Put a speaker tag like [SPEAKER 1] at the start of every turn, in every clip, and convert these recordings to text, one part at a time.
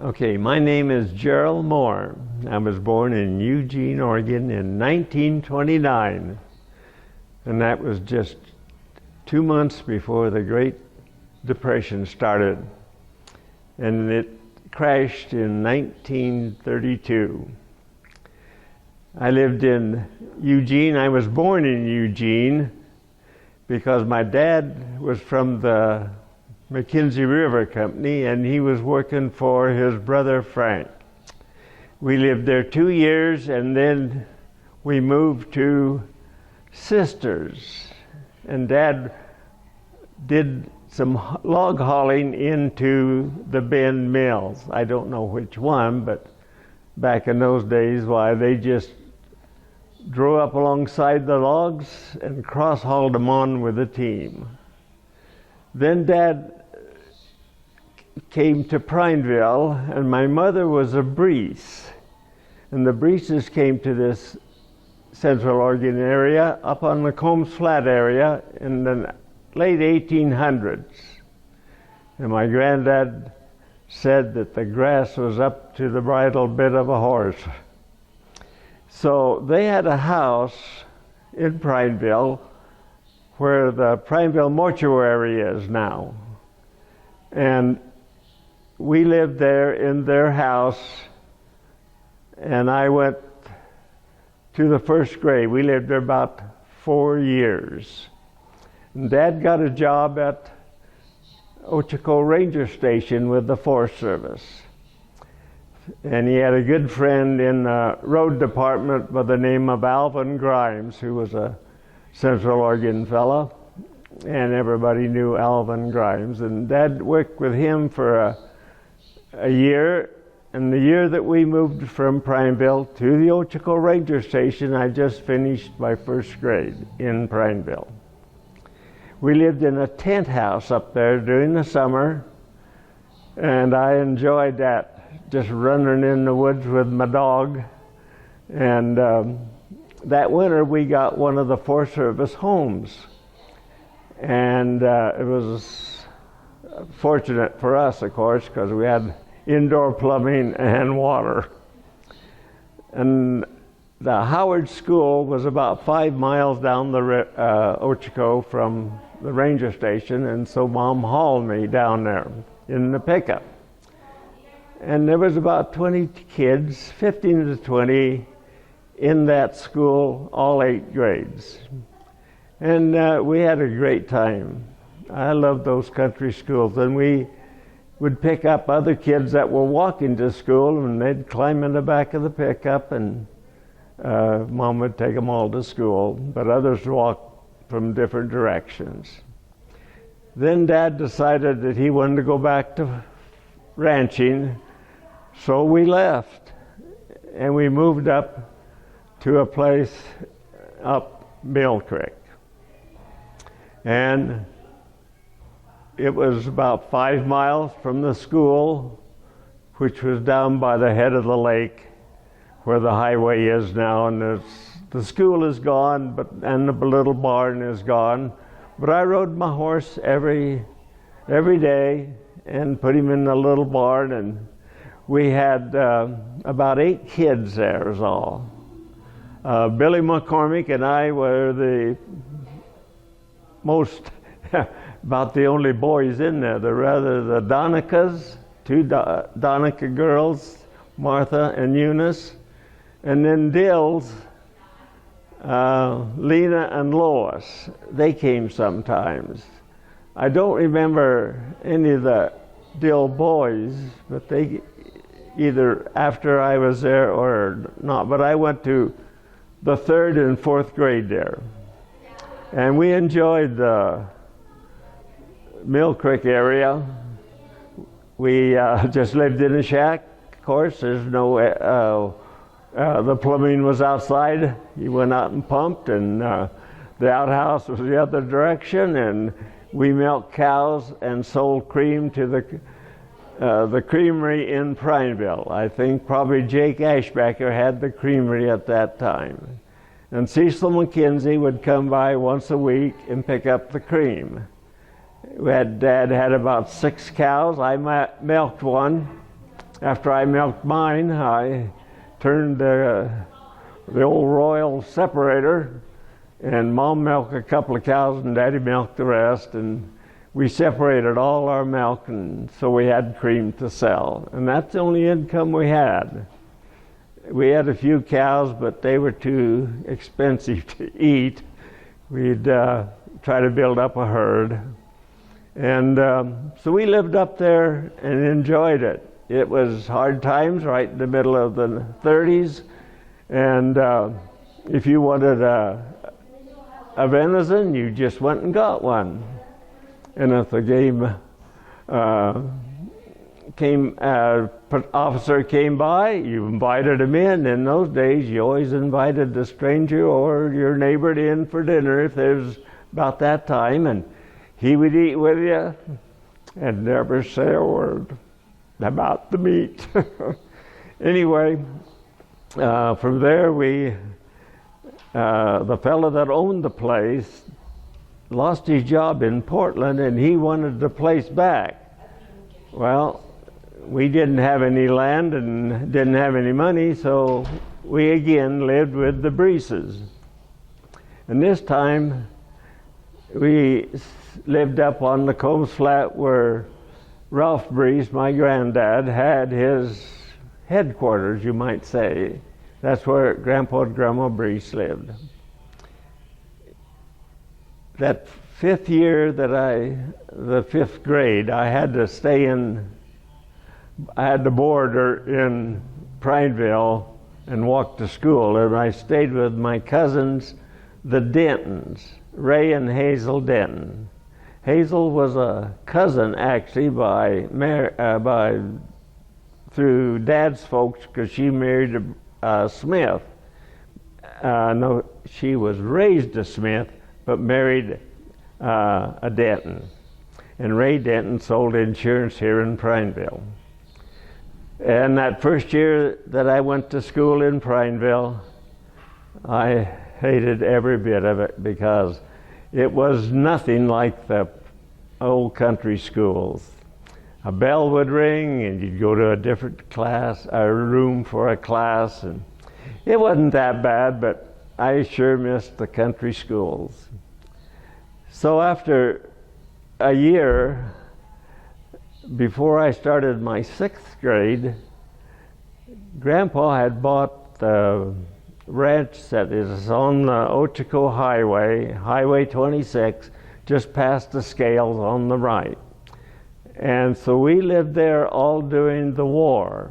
[SPEAKER 1] Okay, my name is Jyrle Moore. I was born in Eugene, Oregon in 1929. And that was just 2 months before the Great Depression started. And it crashed in 1932. I lived in Eugene. I was born in Eugene because my dad was from the McKenzie River Company, and he was working for his brother Frank. We lived there 2 years, and then we moved to Sisters. And Dad did some log hauling into the Bend Mills. I don't know which one, but back in those days, why, they just drove up alongside the logs and cross-hauled them on with a team. Then Dad came to Prineville, and my mother was a Breese. And the Breeses came to this Central Oregon area up on the Combs Flat area in the late 1800s. And my granddad said that the grass was up to the bridle bit of a horse. So they had a house in Prineville where the Prineville mortuary is now. And we lived there in their house, and I went to the first grade. We lived there about 4 years. And Dad got a job at Ochoco Ranger Station with the Forest Service. And he had a good friend in the road department by the name of Alvin Grimes, who was a Central Oregon fellow, and everybody knew Alvin Grimes. And Dad worked with him for a year, and the year that we moved from Prineville to the Ochoco Ranger Station, I just finished my first grade in Prineville. We lived in a tent house up there during the summer, and I enjoyed that, just running in the woods with my dog. And that winter we got one of the Forest Service homes, and it was fortunate for us, of course, because we had indoor plumbing and water. And the Howard School was about 5 miles down the Ochoco from the ranger station, and so Mom hauled me down there in the pickup. And there was about 20 kids, 15 to 20, in that school, all 8 grades. And we had a great time. I loved those country schools, and we would pick up other kids that were walking to school, and they'd climb in the back of the pickup, and Mom would take them all to school, but others walked from different directions. Then Dad decided that he wanted to go back to ranching, so we left, and we moved up to a place up Mill Creek. And it was about 5 miles from the school, which was down by the head of the lake where the highway is now, and the school is gone, and the little barn is gone. But I rode my horse every day and put him in the little barn, and we had about 8 kids there is all. Billy McCormick and I were the most about the only boys in there. The Donicas, 2 Donica girls, Martha and Eunice, and then Dills, Lena and Lois. They came sometimes. I don't remember any of the Dill boys, but they either after I was there or not. But I went to the 3rd and 4th grade there, and we enjoyed the Mill Creek area. We just lived in a shack. Of course, there's no the plumbing was outside. You went out and pumped, and the outhouse was the other direction, and we milked cows and sold cream to the creamery in Prineville. I think probably Jake Ashbacker had the creamery at that time. And Cecil McKenzie would come by once a week and pick up the cream. Dad had about 6 cows. I milked one, After I milked mine, I turned the old Royal separator, and Mom milked a couple of cows and Daddy milked the rest, and we separated all our milk, and so we had cream to sell. And that's the only income we had. We had a few cows, but they were too expensive to eat. We'd try to build up a herd. And so we lived up there and enjoyed it. It was hard times right in the middle of the 30s. And if you wanted a venison, you just went and got one. And if the game officer came by, you invited him in. In those days, you always invited the stranger or your neighbor in for dinner if there's about that time, and he would eat with you and never say a word about the meat. Anyway, from there the fellow that owned the place lost his job in Portland, and he wanted the place back. Well, we didn't have any land and didn't have any money, so we again lived with the Breeses. And this time we lived up on the Combs Flat where Ralph Breese, my granddad, had his headquarters, you might say. That's where Grandpa and Grandma Breese lived. That fifth year the fifth grade, I had to board in Prineville and walk to school, and I stayed with my cousins, the Dentons, Ray and Hazel Denton. Hazel was a cousin actually through Dad's folks, because she married a Smith. No, she was raised a Smith, but married a Denton. And Ray Denton sold insurance here in Prineville. And that first year that I went to school in Prineville, I hated every bit of it, because it was nothing like the old country schools. A bell would ring and you'd go to a different class, a room for a class, and it wasn't that bad, but I sure missed the country schools. So after a year, before I started my sixth grade, Grandpa had bought the ranch that is on the Ochoco Highway, Highway 26, just past the scales on the right. And so we lived there all during the war.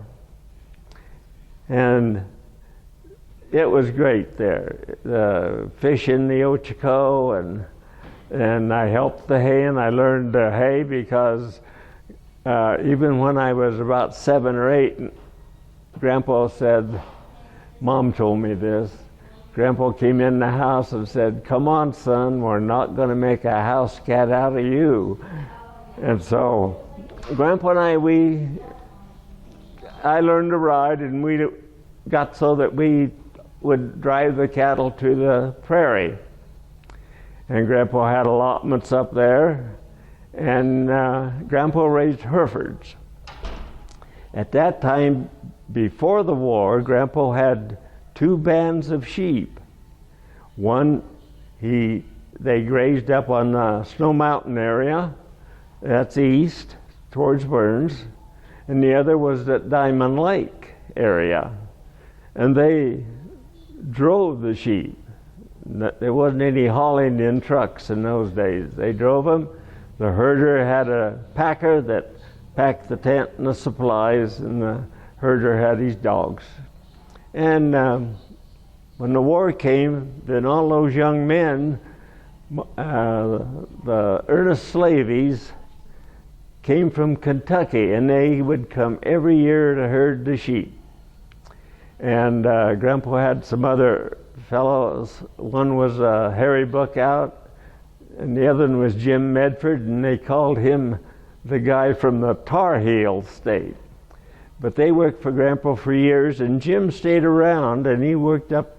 [SPEAKER 1] And it was great there. Fishing the Ochoco, and I helped the hay, and I learned the hay because even when I was about 7 or 8, Grandpa said, Mom told me this, Grandpa came in the house and said, "Come on, son, we're not going to make a house cat out of you." And so Grandpa and I learned to ride, and we got so that we would drive the cattle to the prairie. And Grandpa had allotments up there, and Grandpa raised Herefords. At that time, before the war, Grandpa had 2 bands of sheep. One, they grazed up on the Snow Mountain area, that's east, towards Burns, and the other was at Diamond Lake area. And they drove the sheep. There wasn't any hauling in trucks in those days. They drove them. The herder had a packer that packed the tent and the supplies, and the herder had his dogs. And when the war came, then all those young men, the Ernest Slavies, came from Kentucky, and they would come every year to herd the sheep. And Grandpa had some other fellows. One was Harry Bookout, and the other one was Jim Medford, and they called him the guy from the Tar Heel state. But they worked for Grandpa for years, and Jim stayed around, and he worked up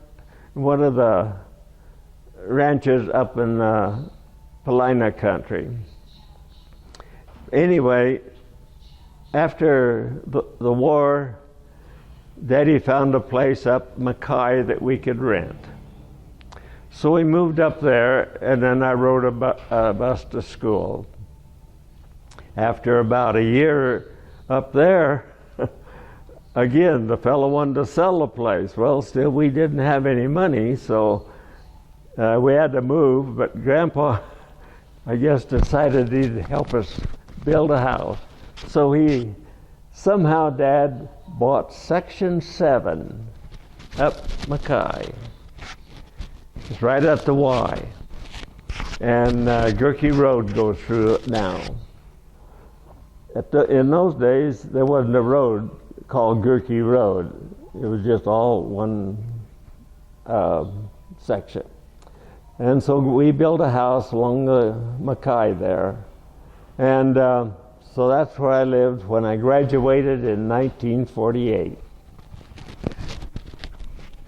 [SPEAKER 1] one of the ranches up in Paulina country. Anyway, after the war, Daddy found a place up Mackay that we could rent. So we moved up there, and then I rode a bus to school. After about a year up there, again, the fellow wanted to sell the place. Well, still, we didn't have any money, so we had to move, but Grandpa, I guess, decided he'd help us build a house. So somehow Dad bought Section 7 up Mackay. It's right at the Y. And Gurkey Road goes through it now. In those days, there wasn't a road called Gurkey Road. It was just all one section. And so we built a house along the Mackay there. And so that's where I lived when I graduated in 1948.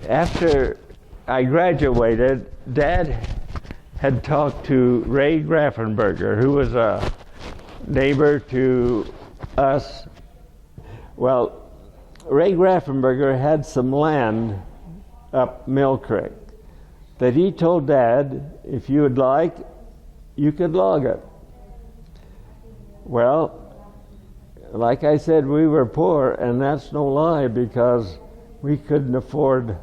[SPEAKER 1] After I graduated, Dad had talked to Ray Graffenberger, who was a neighbor to us. Well, Ray Graffenberger had some land up Mill Creek that he told Dad, if you would like, you could log it. Well, like I said, we were poor, and that's no lie, because we couldn't afford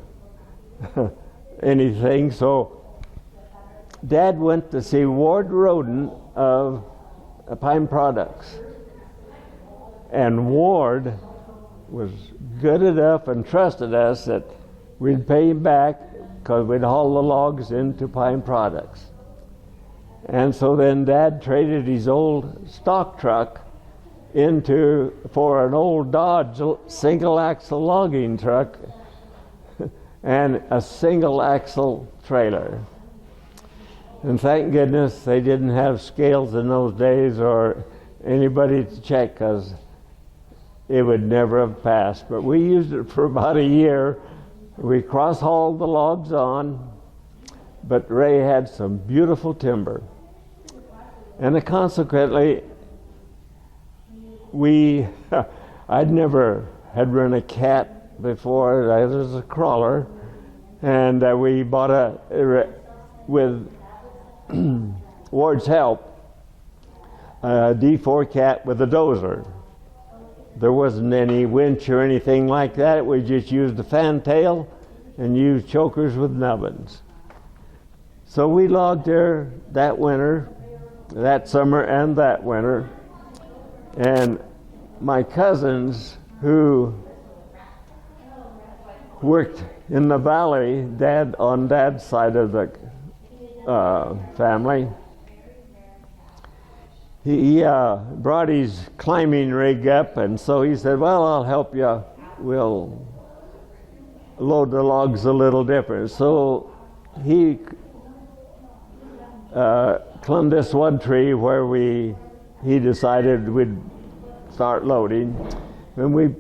[SPEAKER 1] anything. So Dad went to see Ward Roden of Pine Products. And Ward was good enough and trusted us that we'd pay him back because we'd haul the logs into Pine Products. And so then Dad traded his old stock truck for an old Dodge single axle logging truck and a single axle trailer. And thank goodness they didn't have scales in those days or anybody to check, because it would never have passed. But we used it for about a year. We cross-hauled the logs on, but Ray had some beautiful timber. And consequently, I'd never had run a cat before. I was a crawler, and we bought with Ward's help, a D4 cat with a dozer. There wasn't any winch or anything like that. We just used a fantail and used chokers with nubbins. So we logged there that winter, that summer and that winter. And my cousins who worked in the valley, on Dad's side of the family, he brought his climbing rig up, and so he said, well, I'll help you. We'll load the logs a little different. So he climbed this one tree where he decided we'd start loading. And we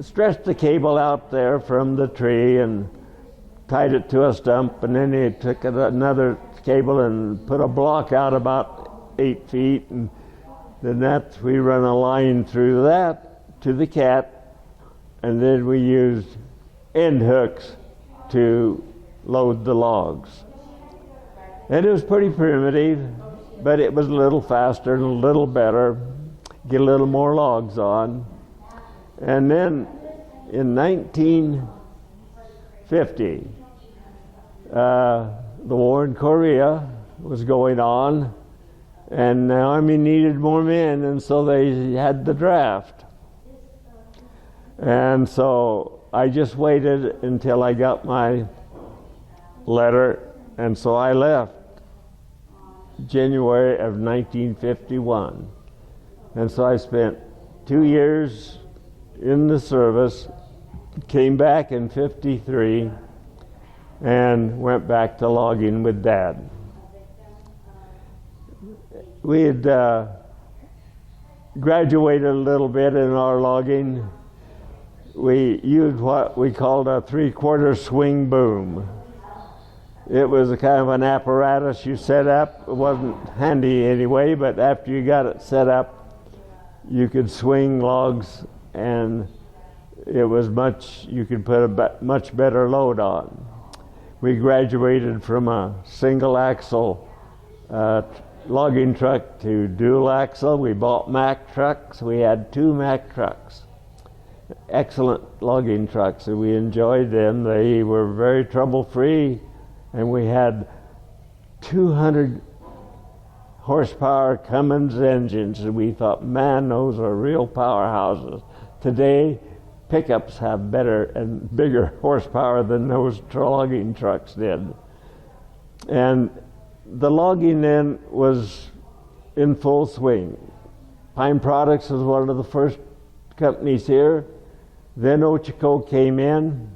[SPEAKER 1] stretched the cable out there from the tree and tied it to a stump, and then he took another cable and put a block out about 8 feet, and then we run a line through that to the cat, and then we used end hooks to load the logs. And it was pretty primitive, but it was a little faster and a little better, get a little more logs on. And then in 1950, the war in Korea was going on, and the Army needed more men, and so they had the draft. And so I just waited until I got my letter, and so I left January of 1951. And so I spent 2 years in the service, came back in 53, and went back to logging with Dad. We had graduated a little bit in our logging. We used what we called a 3/4 swing boom. It was a kind of an apparatus you set up. It wasn't handy anyway, but after you got it set up, you could swing logs, and it was you could put a much better load on. We graduated from a single axle logging truck to dual axle. We bought Mack trucks. We had 2 Mack trucks. Excellent logging trucks, and we enjoyed them. They were very trouble-free, and we had 200 horsepower Cummins engines, and we thought, man, those are real powerhouses. Today, pickups have better and bigger horsepower than those logging trucks did. And the logging then was in full swing. Pine Products was one of the first companies here. Then Ochiko came in,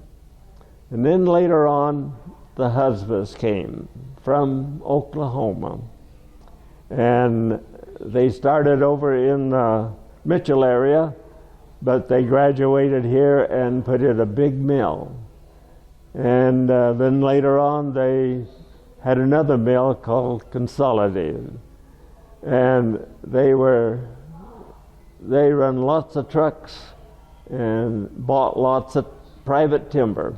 [SPEAKER 1] and then later on the Husbas came from Oklahoma. And they started over in the Mitchell area, but they graduated here and put in a big mill. And then later on they had another mill called Consolidated. And they run lots of trucks and bought lots of private timber.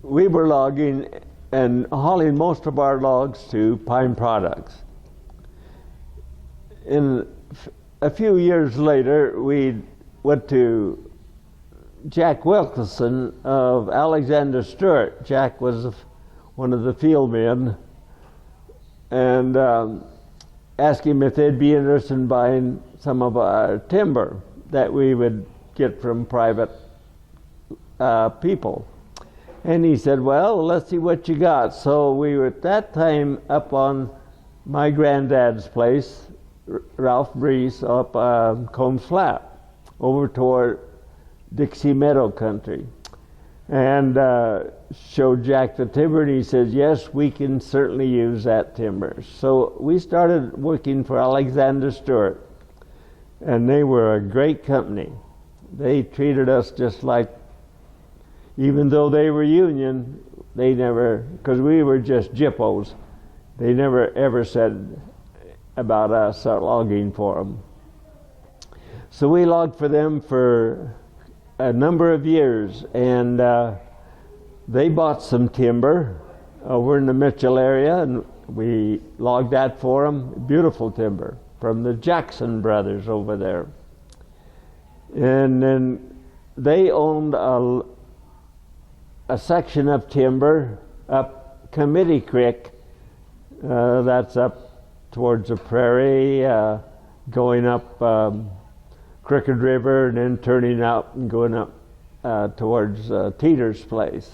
[SPEAKER 1] We were logging and hauling most of our logs to Pine Products. A few years later, we went to Jack Wilkinson of Alexander Stewart. Jack was one of the field men, and asked him if they'd be interested in buying some of our timber that we would get from private people. And he said, well, let's see what you got. So we were at that time up on my granddad's place, Ralph Brees, up Combs Flat, over toward Dixie Meadow country. And showed Jack the timber, and he said, yes, we can certainly use that timber. So we started working for Alexander Stewart, and they were a great company. They treated us just like, even though they were union, they never, because we were just jippos, they never ever said about us logging for them. So we logged for them for a number of years, and they bought some timber over in the Mitchell area, and we logged that for them. Beautiful timber from the Jackson brothers over there. And then they owned a section of timber up Committee Creek, that's up towards the prairie, going up Crooked River, and then turning out and going up towards Teeter's place.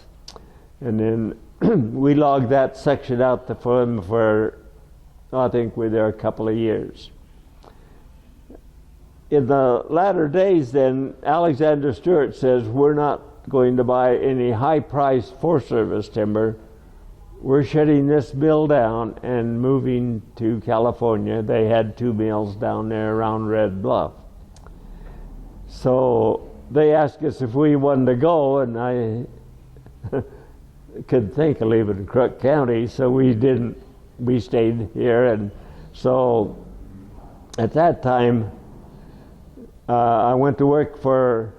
[SPEAKER 1] And then we logged that section out for them for, I think we were there a couple of years. In the latter days then, Alexander Stewart says, we're not going to buy any high-priced Forest Service timber. We're shutting this mill down and moving to California. They had 2 mills down there around Red Bluff. So they asked us if we wanted to go, and I couldn't think of leaving Crook County, so we didn't. We stayed here, and so at that time I went to work for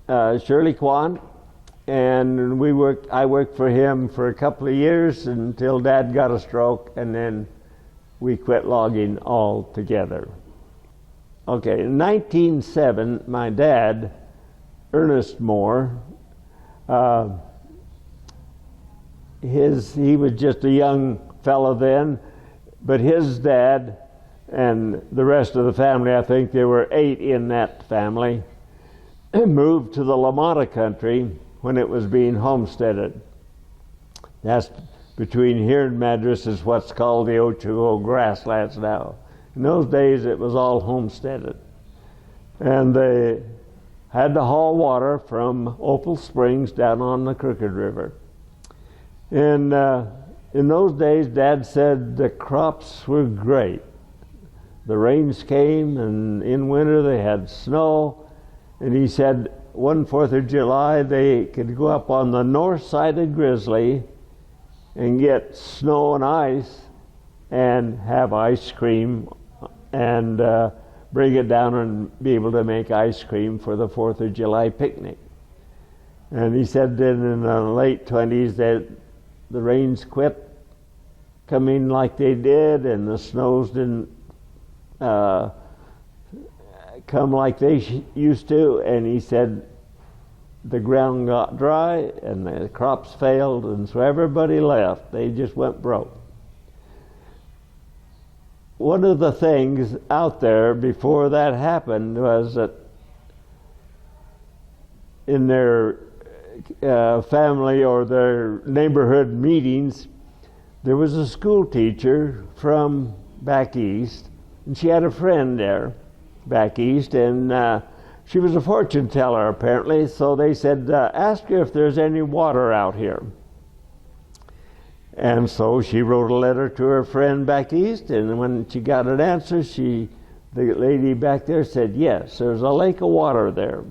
[SPEAKER 1] Shirley Kwan, and I worked for him for a couple of years until Dad got a stroke, and then we quit logging altogether. Okay, in 1907, my dad, Ernest Moore, he was just a young fellow then, but his dad and the rest of the family, I think there were 8 in that family, moved to the LaMotta country when it was being homesteaded. That's between here and Madras is what's called the Ochuo grasslands now. In those days it was all homesteaded. And they had to haul water from Opal Springs down on the Crooked River. And in those days, Dad said the crops were great. The rains came, and in winter they had snow. And he said one 4th of July they could go up on the north side of Grizzly and get snow and ice and have ice cream and bring it down and be able to make ice cream for the 4th of July picnic. And he said then in the late 20s that the rains quit coming like they did, and the snows didn't come like they used to, and he said the ground got dry and the crops failed, and so everybody left. They just went broke. One of the things out there before that happened was that in their family or their neighborhood meetings, there was a school teacher from back east, and she had a friend there back east, and she was a fortune teller apparently, so they said, ask her if there's any water out here. And so she wrote a letter to her friend back east, and when she got an answer, the lady back there said, yes, there's a lake of water there.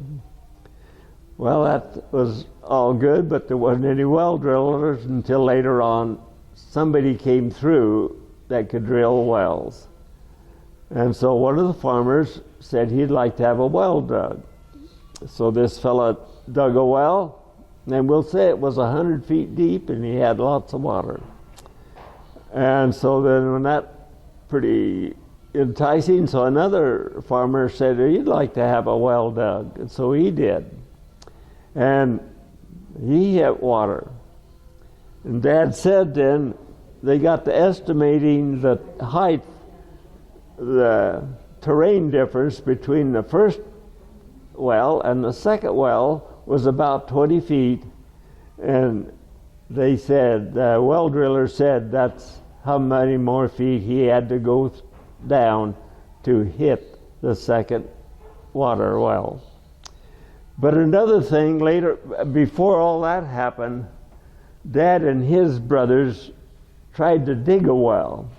[SPEAKER 1] Well, that was all good, but there wasn't any well drillers until later on somebody came through that could drill wells. And so one of the farmers said he'd like to have a well dug. So this fella dug a well, and we'll say it was 100 feet deep, and he had lots of water. And so then when that pretty enticing, so another farmer said he'd like to have a well dug. And so he did. And he had water. And Dad said then they got to estimating the height, the terrain difference between the first well and the second well was about 20 feet. And they said, the well driller said that's how many more feet he had to go down to hit the second water well. But another thing later, before all that happened, Dad and his brothers tried to dig a well.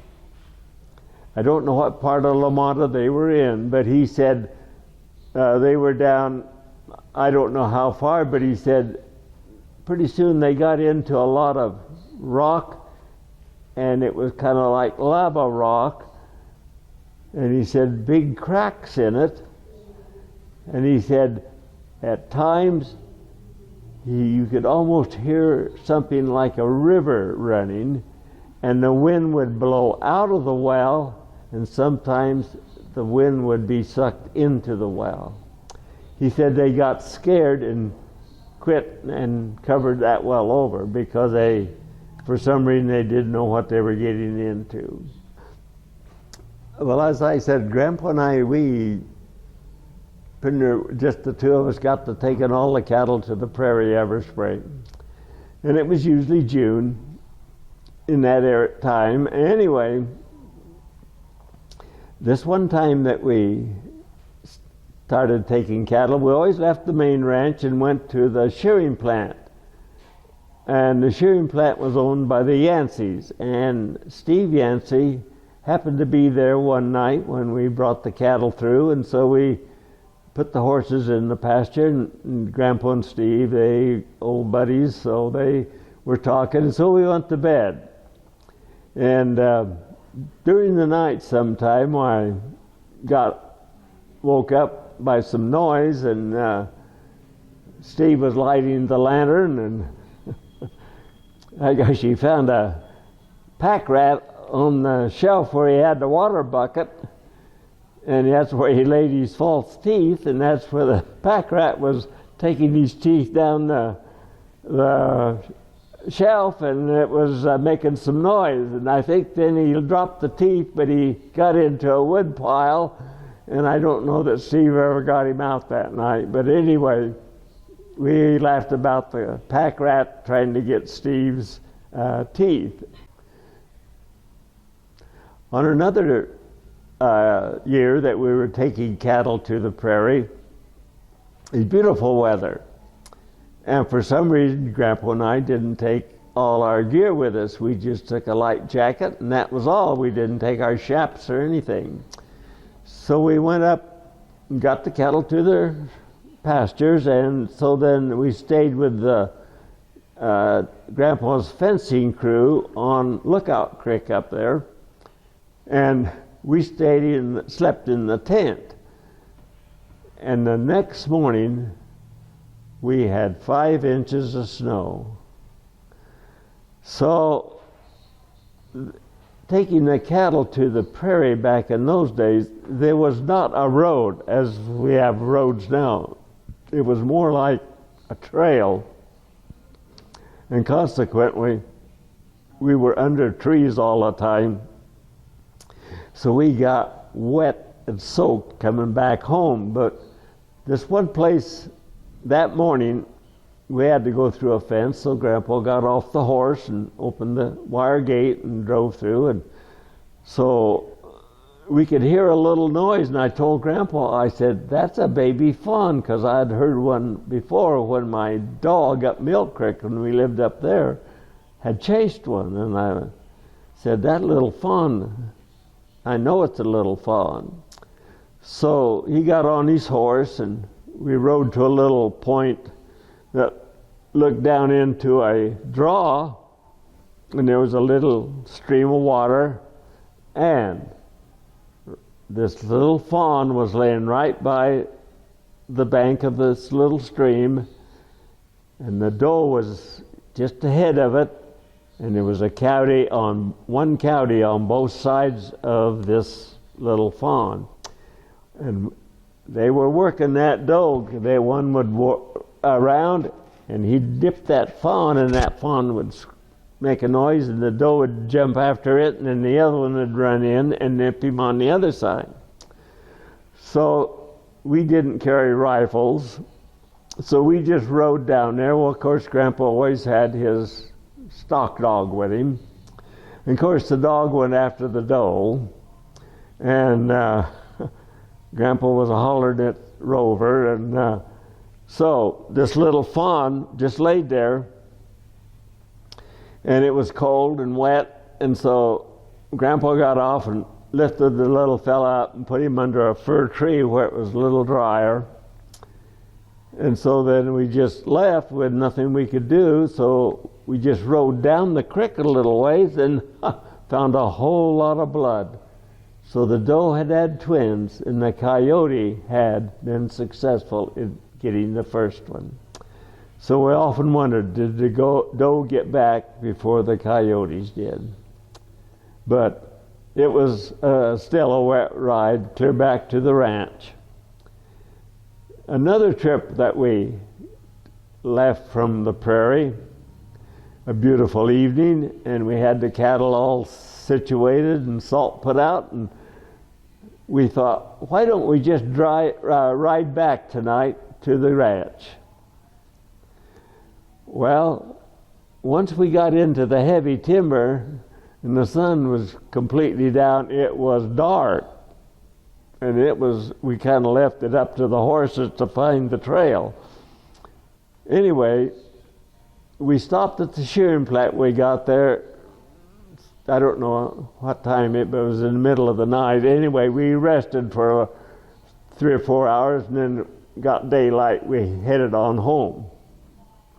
[SPEAKER 1] I don't know what part of La Mata they were in, but he said they were down, I don't know how far, but he said pretty soon they got into a lot of rock, and it was kind of like lava rock, and he said big cracks in it, and he said at times you could almost hear something like a river running, and the wind would blow out of the well, and sometimes the wind would be sucked into the well. He said they got scared and quit and covered that well over because for some reason they didn't know what they were getting into. Well, as I said, Grandpa and I, just the two of us got to taking all the cattle to the prairie every spring. And it was usually June in that time. Anyway, this one time that we started taking cattle, we always left the main ranch and went to the shearing plant. And the shearing plant was owned by the Yanceys. And Steve Yancey happened to be there one night when we brought the cattle through, and so we put the horses in the pasture, and Grandpa and Steve, they old buddies, so they were talking, and so we went to bed. And during the night sometime, I woke up by some noise, and Steve was lighting the lantern, and I guess he found a pack rat on the shelf where he had the water bucket, and that's where he laid his false teeth, and that's where the pack rat was taking his teeth down the shelf, and it was making some noise. And I think then he dropped the teeth, but he got into a wood pile, and I don't know that Steve ever got him out that night. But anyway, we laughed about the pack rat trying to get Steve's teeth. On another year that we were taking cattle to the prairie, it was beautiful weather. And for some reason, Grandpa and I didn't take all our gear with us. We just took a light jacket, and that was all. We didn't take our chaps or anything. So we went up and got the cattle to their pastures, and so then we stayed with the Grandpa's fencing crew on Lookout Creek up there. And we slept in the tent. And the next morning, we had 5 inches of snow. So, taking the cattle to the prairie back in those days, there was not a road as we have roads now. It was more like a trail. And consequently, we were under trees all the time. So we got wet and soaked coming back home. But this one place that morning, we had to go through a fence, so Grandpa got off the horse and opened the wire gate and drove through. And so we could hear a little noise, and I told Grandpa, I said, that's a baby fawn, because I had heard one before when my dog up Mill Creek, when we lived up there, had chased one. And I said, that little fawn, I know it's a little fawn. So he got on his horse, and we rode to a little point that looked down into a draw, and there was a little stream of water, and this little fawn was laying right by the bank of this little stream, and the doe was just ahead of it, and there was one coyote on both sides of this little fawn. And they were working that doe. One would around, and he'd dip that fawn, and that fawn would make a noise, and the doe would jump after it, and then the other one would run in and nip him on the other side. So we didn't carry rifles, so we just rode down there. Well, of course, Grandpa always had his stock dog with him. And of course, the dog went after the doe, and Grandpa was hollering at Rover, and so this little fawn just laid there, and it was cold and wet, and so Grandpa got off and lifted the little fella up and put him under a fir tree where it was a little drier. And so then we just left with nothing we could do, so we just rode down the creek a little ways and found a whole lot of blood. So the doe had twins, and the coyote had been successful in getting the first one. So we often wondered, did the doe get back before the coyotes did? But it was still a wet ride clear back to the ranch. Another trip that we left from the prairie, a beautiful evening, and we had the cattle all situated and salt put out, and we thought, why don't we just ride back tonight to the ranch? Well, once we got into the heavy timber and the sun was completely down, it was dark. And we kind of left it up to the horses to find the trail. Anyway, we stopped at the shearing plat. We got there, I don't know what time but it was in the middle of the night. Anyway, we rested for 3 or 4 hours, and then got daylight. We headed on home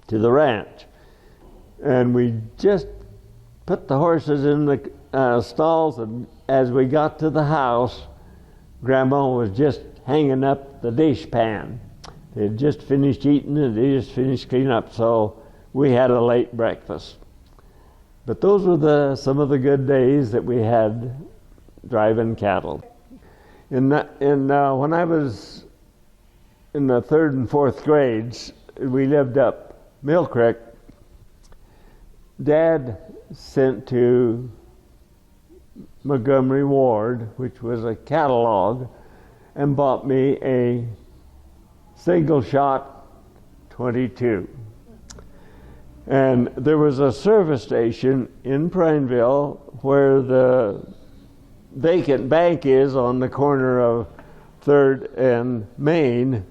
[SPEAKER 1] to the ranch. And we just put the horses in the stalls, and as we got to the house, Grandma was just hanging up the dish pan. They had just finished eating, and they just finished cleaning up, so we had a late breakfast. But those were some of the good days that we had driving cattle. When I was in the 3rd and 4th grades, we lived up Mill Creek. Dad sent to Montgomery Ward, which was a catalog, and bought me a single shot 22. And there was a service station in Prineville where the vacant bank is on the corner of 3rd and Main,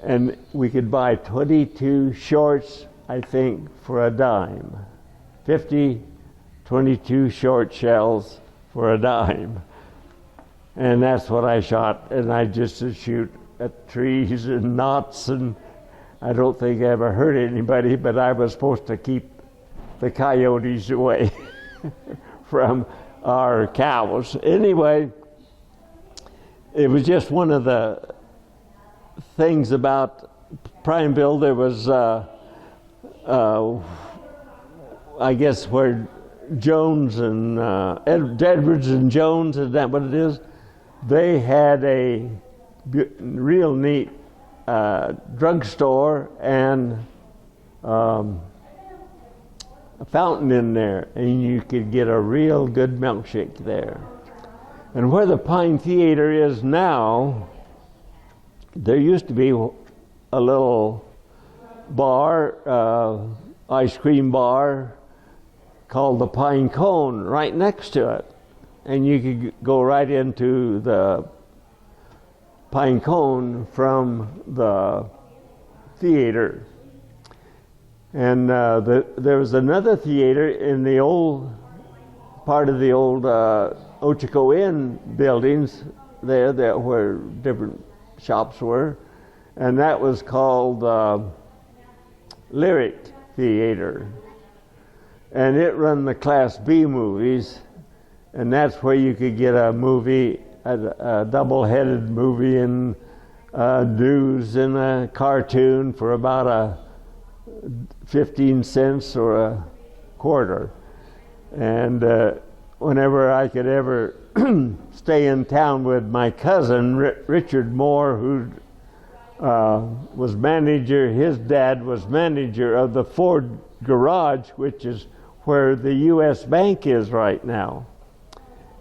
[SPEAKER 1] and we could buy 22 shorts, I think, for a dime. 50 22 short shells for a dime. And that's what I shot, and I just shoot at trees and knots, and I don't think I ever hurt anybody, but I was supposed to keep the coyotes away from our cows. Anyway, it was just one of the things about Prineville. There was, I guess, where Jones and Edwards and Jones, is that what it is? They had a real neat drugstore and a fountain in there, and you could get a real good milkshake there. And where the Pine Theater is now, there used to be a little bar, ice cream bar, called the Pine Cone right next to it. And you could go right into the Pine Cone from the theater. And there was another theater in the old part of the old Ochiko Inn buildings there where different shops were, and that was called Lyric Theater. And it run the Class B movies, and that's where you could get a movie, a double-headed movie, and news and a cartoon for about 15 cents or a quarter. And whenever I could ever stay in town with my cousin, Richard Moore, who was manager, his dad was manager of the Ford Garage, which is where the U.S. Bank is right now.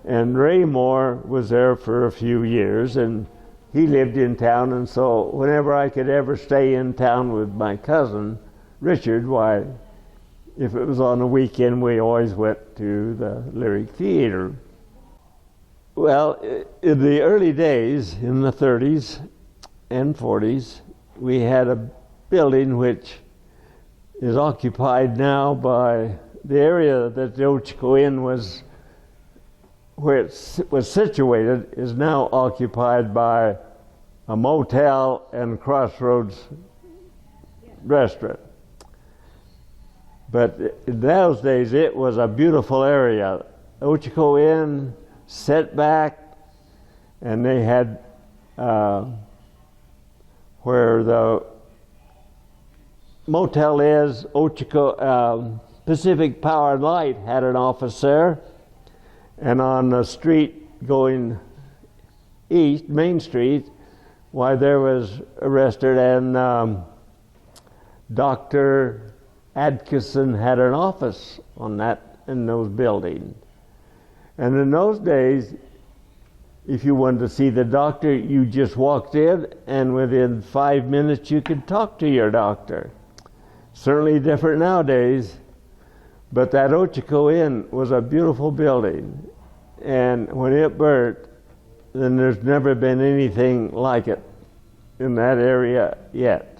[SPEAKER 1] And Ray Moore was there for a few years, and he lived in town, and so whenever I could ever stay in town with my cousin, Richard, why, if it was on a weekend, we always went to the Lyric Theater. Well, in the early days, in the 30s and 40s, we had a building which is occupied now by the area that the Ochiko Inn was, where it was situated, is now occupied by a motel and Crossroads restaurant. But in those days, it was a beautiful area. Ochiko Inn, set back, and they had where the motel is, Ochiko, Pacific Power and Light had an office there, and on the street going east, Main Street, why there was a restaurant, and Dr. Atkinson had an office on that, in those buildings. And in those days, if you wanted to see the doctor, you just walked in, and within 5 minutes you could talk to your doctor. Certainly different nowadays, but that Ochiko Inn was a beautiful building. And when it burnt, then there's never been anything like it in that area yet.